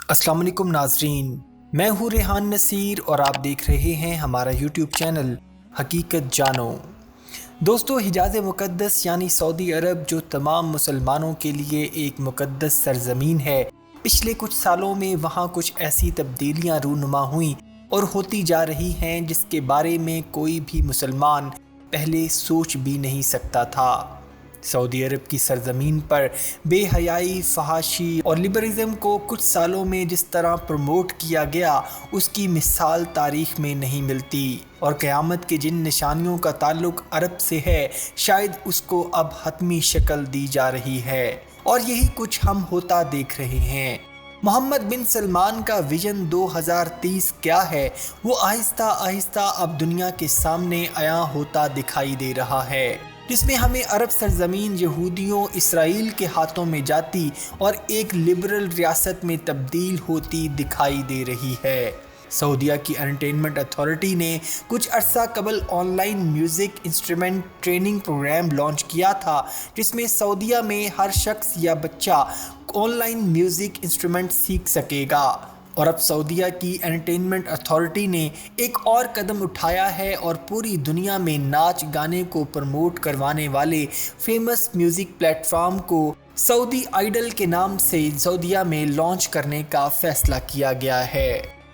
السلام علیکم ناظرین، میں ہوں ریحان نصیر اور آپ دیکھ رہے ہیں ہمارا یوٹیوب چینل حقیقت جانو۔ دوستو، حجاز مقدس یعنی سعودی عرب جو تمام مسلمانوں کے لیے ایک مقدس سرزمین ہے، پچھلے کچھ سالوں میں وہاں کچھ ایسی تبدیلیاں رونما ہوئیں اور ہوتی جا رہی ہیں جس کے بارے میں کوئی بھی مسلمان پہلے سوچ بھی نہیں سکتا تھا۔ سعودی عرب کی سرزمین پر بے حیائی، فحاشی اور لبرلزم کو کچھ سالوں میں جس طرح پروموٹ کیا گیا، اس کی مثال تاریخ میں نہیں ملتی، اور قیامت کے جن نشانیوں کا تعلق عرب سے ہے، شاید اس کو اب حتمی شکل دی جا رہی ہے، اور یہی کچھ ہم ہوتا دیکھ رہے ہیں۔ محمد بن سلمان کا ویژن 2030 کیا ہے، وہ آہستہ آہستہ اب دنیا کے سامنے عیاں ہوتا دکھائی دے رہا ہے، جس میں ہمیں عرب سرزمین یہودیوں اسرائیل کے ہاتھوں میں جاتی اور ایک لبرل ریاست میں تبدیل ہوتی دکھائی دے رہی ہے۔ سعودیہ کی انٹرٹینمنٹ اتھارٹی نے کچھ عرصہ قبل online music instrument training programme launch کیا تھا، جس میں سعودیہ میں ہر شخص یا بچہ آن لائن میوزک انسٹرومنٹ سیکھ سکے گا، اور اب سعودیہ کی انٹرٹینمنٹ اتھارٹی نے ایک اور قدم اٹھایا ہے اور پوری دنیا میں ناچ گانے کو پروموٹ کروانے والے فیمس میوزک پلیٹ فارم کو سعودی آئیڈل کے نام سے سعودیہ میں لانچ کرنے کا فیصلہ کیا گیا ہے۔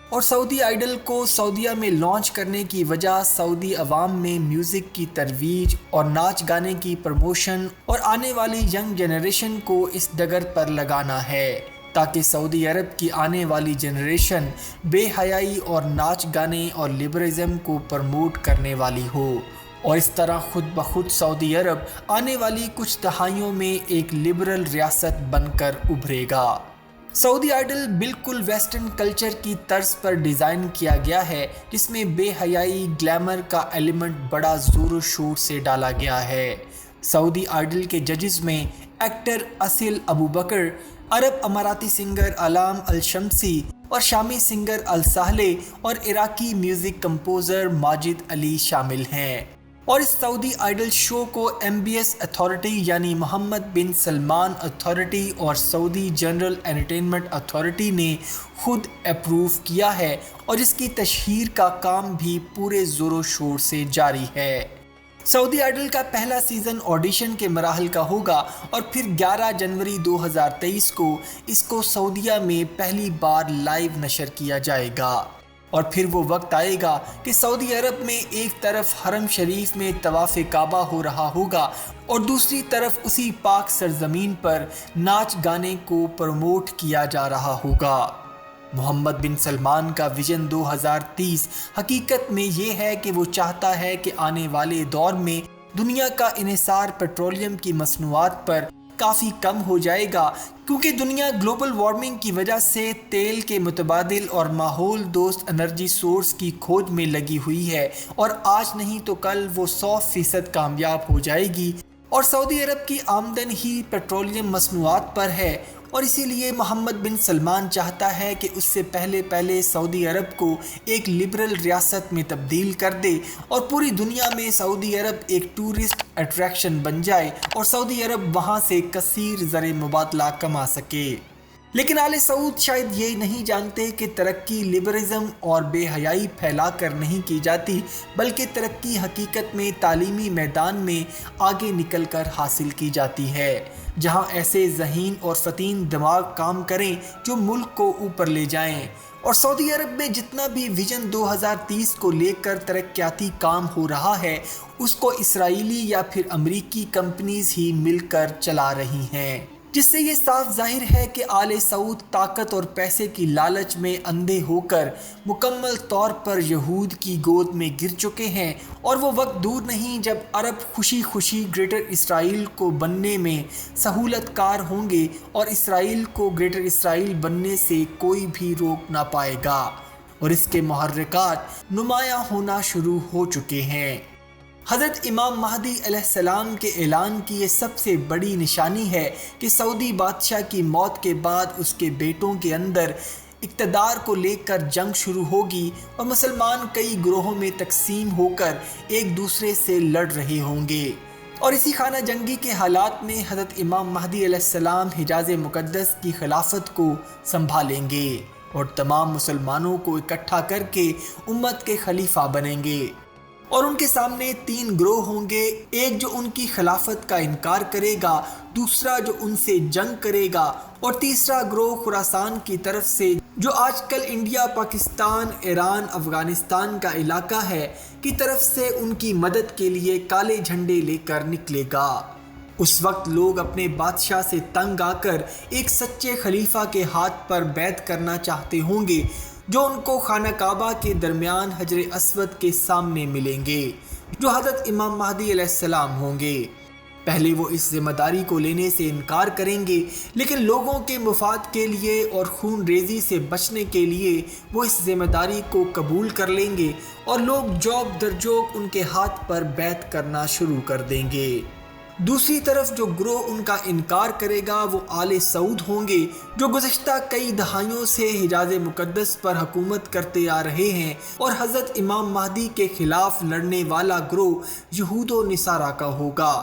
اور سعودی آئیڈل کو سعودیہ میں لانچ کرنے کی وجہ سعودی عوام میں میوزک کی ترویج اور ناچ گانے کی پروموشن اور آنے والی ینگ جنریشن کو اس ڈگر پر لگانا ہے، تاکہ سعودی عرب کی آنے والی جنریشن بے حیائی اور ناچ گانے اور لبرلزم کو پروموٹ کرنے والی ہو، اور اس طرح خود بخود سعودی عرب آنے والی کچھ دہائیوں میں ایک لبرل ریاست بن کر ابھرے گا۔ سعودی آئیڈل بالکل ویسٹرن کلچر کی طرز پر ڈیزائن کیا گیا ہے، جس میں بے حیائی، گلیمر کا ایلیمنٹ بڑا زور و شور سے ڈالا گیا ہے۔ سعودی آئیڈل کے ججز میں ایکٹر اسیل ابو بکر، عرب اماراتی سنگر علام الشمسی اور شامی سنگر الساہلے اور عراقی میوزک کمپوزر ماجد علی شامل ہیں، اور اس سعودی آئیڈل شو کو MBS اتھارٹی یعنی محمد بن سلمان اتھارٹی اور سعودی جنرل انٹرٹینمنٹ اتھارٹی نے خود اپروو کیا ہے، اور اس کی تشہیر کا کام بھی پورے زور و شور سے جاری ہے۔ سعودی آئیڈل کا پہلا سیزن آڈیشن کے مراحل کا ہوگا، اور پھر 11 جنوری 2023 کو اس کو سعودیہ میں پہلی بار لائیو نشر کیا جائے گا، اور پھر وہ وقت آئے گا کہ سعودی عرب میں ایک طرف حرم شریف میں طواف کعبہ ہو رہا ہوگا اور دوسری طرف اسی پاک سرزمین پر ناچ گانے کو پروموٹ کیا جا رہا ہوگا۔ محمد بن سلمان کا ویژن 2030 حقیقت میں یہ ہے کہ وہ چاہتا ہے کہ آنے والے دور میں دنیا کا انحصار پیٹرولیم کی مصنوعات پر کافی کم ہو جائے گا، کیونکہ دنیا گلوبل وارمنگ کی وجہ سے تیل کے متبادل اور ماحول دوست انرجی سورس کی کھوج میں لگی ہوئی ہے، اور آج نہیں تو کل وہ 100% کامیاب ہو جائے گی، اور سعودی عرب کی آمدن ہی پیٹرولیم مصنوعات پر ہے، اور اسی لیے محمد بن سلمان چاہتا ہے کہ اس سے پہلے سعودی عرب کو ایک لبرل ریاست میں تبدیل کر دے، اور پوری دنیا میں سعودی عرب ایک ٹورسٹ اٹریکشن بن جائے، اور سعودی عرب وہاں سے کثیر زر مبادلہ کما سکے۔ لیکن آل سعود شاید یہ نہیں جانتے کہ ترقی لبرلزم اور بے حیائی پھیلا کر نہیں کی جاتی، بلکہ ترقی حقیقت میں تعلیمی میدان میں آگے نکل کر حاصل کی جاتی ہے، جہاں ایسے ذہین اور فتین دماغ کام کریں جو ملک کو اوپر لے جائیں۔ اور سعودی عرب میں جتنا بھی ویژن 2030 کو لے کر ترقیاتی کام ہو رہا ہے، اس کو اسرائیلی یا پھر امریکی کمپنیز ہی مل کر چلا رہی ہیں، جس سے یہ صاف ظاہر ہے کہ آل سعود طاقت اور پیسے کی لالچ میں اندھے ہو کر مکمل طور پر یہود کی گود میں گر چکے ہیں، اور وہ وقت دور نہیں جب عرب خوشی خوشی گریٹر اسرائیل کو بننے میں سہولت کار ہوں گے، اور اسرائیل کو گریٹر اسرائیل بننے سے کوئی بھی روک نہ پائے گا، اور اس کے محرکات نمایاں ہونا شروع ہو چکے ہیں۔ حضرت امام مہدی علیہ السلام کے اعلان کی یہ سب سے بڑی نشانی ہے کہ سعودی بادشاہ کی موت کے بعد اس کے بیٹوں کے اندر اقتدار کو لے کر جنگ شروع ہوگی، اور مسلمان کئی گروہوں میں تقسیم ہو کر ایک دوسرے سے لڑ رہے ہوں گے۔ اور اسی خانہ جنگی کے حالات میں حضرت امام مہدی علیہ السلام حجاز مقدس کی خلافت کو سنبھالیں گے اور تمام مسلمانوں کو اکٹھا کر کے امت کے خلیفہ بنیں گے۔ اور ان کے سامنے 3 گروہ ہوں گے، ایک جو ان کی خلافت کا انکار کرے گا، دوسرا جو ان سے جنگ کرے گا، اور تیسرا گروہ خراسان کی طرف سے جو آج کل انڈیا، پاکستان، ایران، افغانستان کا علاقہ ہے کی طرف سے ان کی مدد کے لیے کالے جھنڈے لے کر نکلے گا۔ اس وقت لوگ اپنے بادشاہ سے تنگ آ کر ایک سچے خلیفہ کے ہاتھ پر بیعت کرنا چاہتے ہوں گے جو ان کو خانہ کعبہ کے درمیان حجر اسود کے سامنے ملیں گے، جو حضرت امام مہدی علیہ السلام ہوں گے۔ پہلے وہ اس ذمہ داری کو لینے سے انکار کریں گے، لیکن لوگوں کے مفاد کے لیے اور خون ریزی سے بچنے کے لیے وہ اس ذمہ داری کو قبول کر لیں گے اور لوگ جوب در جوب ان کے ہاتھ پر بیعت کرنا شروع کر دیں گے۔ دوسری طرف جو گروہ ان کا انکار کرے گا وہ آل سعود ہوں گے، جو گزشتہ کئی دہائیوں سے حجاز مقدس پر حکومت کرتے آ رہے ہیں، اور حضرت امام مہدی کے خلاف لڑنے والا گروہ یہود و نصارہ کا ہوگا۔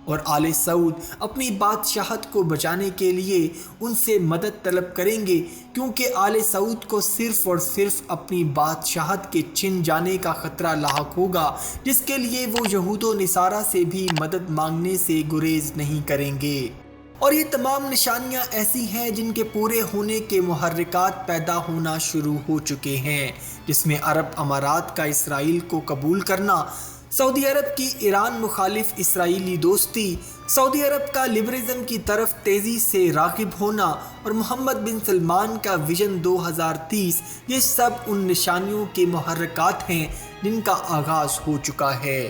اور آل سعود اپنی بادشاہت کو بچانے کے لیے ان سے مدد طلب کریں گے، کیونکہ آل سعود کو صرف اور صرف اپنی بادشاہت کے چھن جانے کا خطرہ لاحق ہوگا، جس کے لیے وہ یہود و نصارہ سے بھی مدد مانگنے سے گریز نہیں کریں گے۔ اور یہ تمام نشانیاں ایسی ہیں جن کے پورے ہونے کے محرکات پیدا ہونا شروع ہو چکے ہیں، جس میں عرب امارات کا اسرائیل کو قبول کرنا، سعودی عرب کی ایران مخالف اسرائیلی دوستی، سعودی عرب کا لبرلزم کی طرف تیزی سے راغب ہونا، اور محمد بن سلمان کا ویژن 2030، یہ سب ان نشانیوں کے محرکات ہیں جن کا آغاز ہو چکا ہے۔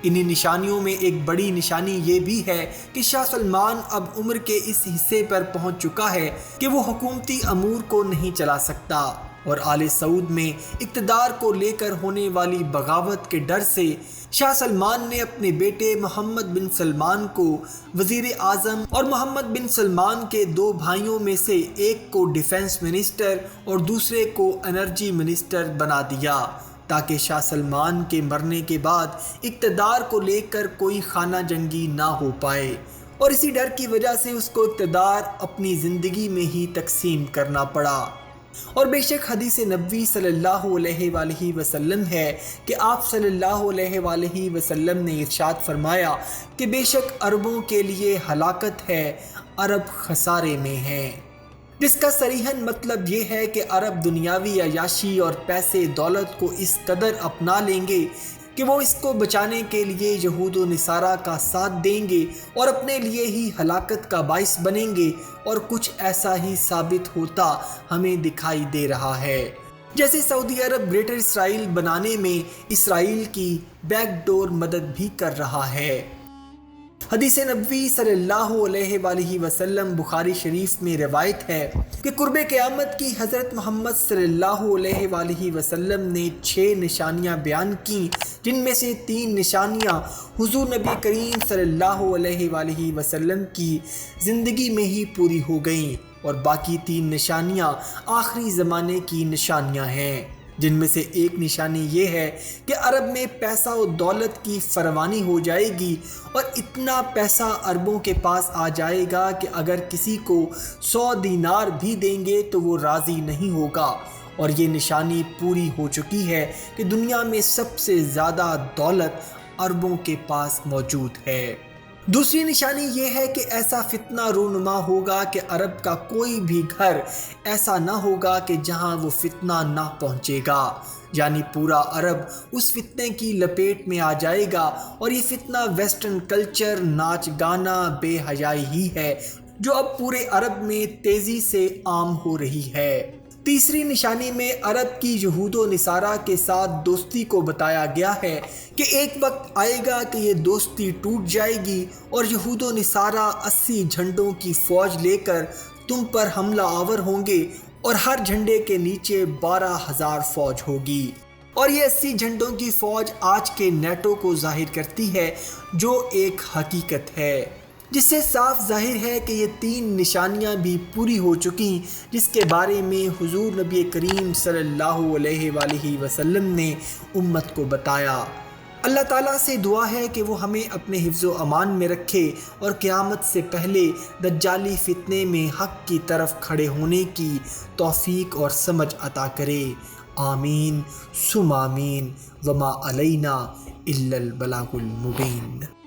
انہی نشانیوں میں ایک بڑی نشانی یہ بھی ہے کہ شاہ سلمان اب عمر کے اس حصے پر پہنچ چکا ہے کہ وہ حکومتی امور کو نہیں چلا سکتا، اور آل سعود میں اقتدار کو لے کر ہونے والی بغاوت کے ڈر سے شاہ سلمان نے اپنے بیٹے محمد بن سلمان کو وزیر اعظم اور محمد بن سلمان کے 2 بھائیوں میں سے ایک کو ڈیفنس منسٹر اور دوسرے کو انرجی منسٹر بنا دیا، تاکہ شاہ سلمان کے مرنے کے بعد اقتدار کو لے کر کوئی خانہ جنگی نہ ہو پائے، اور اسی ڈر کی وجہ سے اس کو اقتدار اپنی زندگی میں ہی تقسیم کرنا پڑا۔ اور بے شک حدیث نبوی صلی اللہ علیہ وآلہ وسلم ہے کہ آپ صلی اللہ علیہ وآلہ وسلم نے ارشاد فرمایا کہ بے شک عربوں کے لیے ہلاکت ہے، عرب خسارے میں ہیں، جس کا صریحاً مطلب یہ ہے کہ عرب دنیاوی عیاشی اور پیسے دولت کو اس قدر اپنا لیں گے کہ وہ اس کو بچانے کے لیے یہود و نصارہ کا ساتھ دیں گے اور اپنے لیے ہی ہلاکت کا باعث بنیں گے، اور کچھ ایسا ہی ثابت ہوتا ہمیں دکھائی دے رہا ہے، جیسے سعودی عرب گریٹر اسرائیل بنانے میں اسرائیل کی بیک ڈور مدد بھی کر رہا ہے۔ حدیث نبوی صلی اللہ علیہ وآلہ وسلم بخاری شریف میں روایت ہے کہ قرب قیامت کی حضرت محمد صلی اللہ علیہ وآلہ وسلم نے 6 نشانیاں بیان کیں، جن میں سے 3 نشانیاں حضور نبی کریم صلی اللہ علیہ وآلہ وسلم کی زندگی میں ہی پوری ہو گئیں، اور باقی 3 نشانیاں آخری زمانے کی نشانیاں ہیں، جن میں سے ایک نشانی یہ ہے کہ عرب میں پیسہ و دولت کی فراوانی ہو جائے گی، اور اتنا پیسہ عربوں کے پاس آ جائے گا کہ اگر کسی کو 100 دینار بھی دیں گے تو وہ راضی نہیں ہوگا، اور یہ نشانی پوری ہو چکی ہے کہ دنیا میں سب سے زیادہ دولت عربوں کے پاس موجود ہے۔ دوسری نشانی یہ ہے کہ ایسا فتنہ رونما ہوگا کہ عرب کا کوئی بھی گھر ایسا نہ ہوگا کہ جہاں وہ فتنہ نہ پہنچے گا، یعنی پورا عرب اس فتنے کی لپیٹ میں آ جائے گا، اور یہ فتنہ ویسٹرن کلچر، ناچ گانا، بے حیائی ہی ہے جو اب پورے عرب میں تیزی سے عام ہو رہی ہے۔ تیسری نشانی میں عرب کی یہود و نصارہ کے ساتھ دوستی کو بتایا گیا ہے کہ ایک وقت آئے گا کہ یہ دوستی ٹوٹ جائے گی اور یہود و نصارہ 80 جھنڈوں کی فوج لے کر تم پر حملہ آور ہوں گے، اور ہر جھنڈے کے نیچے 12,000 فوج ہوگی، اور یہ 80 جھنڈوں کی فوج آج کے نیٹو کو ظاہر کرتی ہے، جو ایک حقیقت ہے، جس سے صاف ظاہر ہے کہ یہ 3 نشانیاں بھی پوری ہو چکی، جس کے بارے میں حضور نبی کریم صلی اللہ علیہ وآلہ وسلم نے امت کو بتایا۔ اللہ تعالیٰ سے دعا ہے کہ وہ ہمیں اپنے حفظ و امان میں رکھے اور قیامت سے پہلے دجالی فتنے میں حق کی طرف کھڑے ہونے کی توفیق اور سمجھ عطا کرے۔ آمین ثم آمین، وما علینا الا البلاغ المبین۔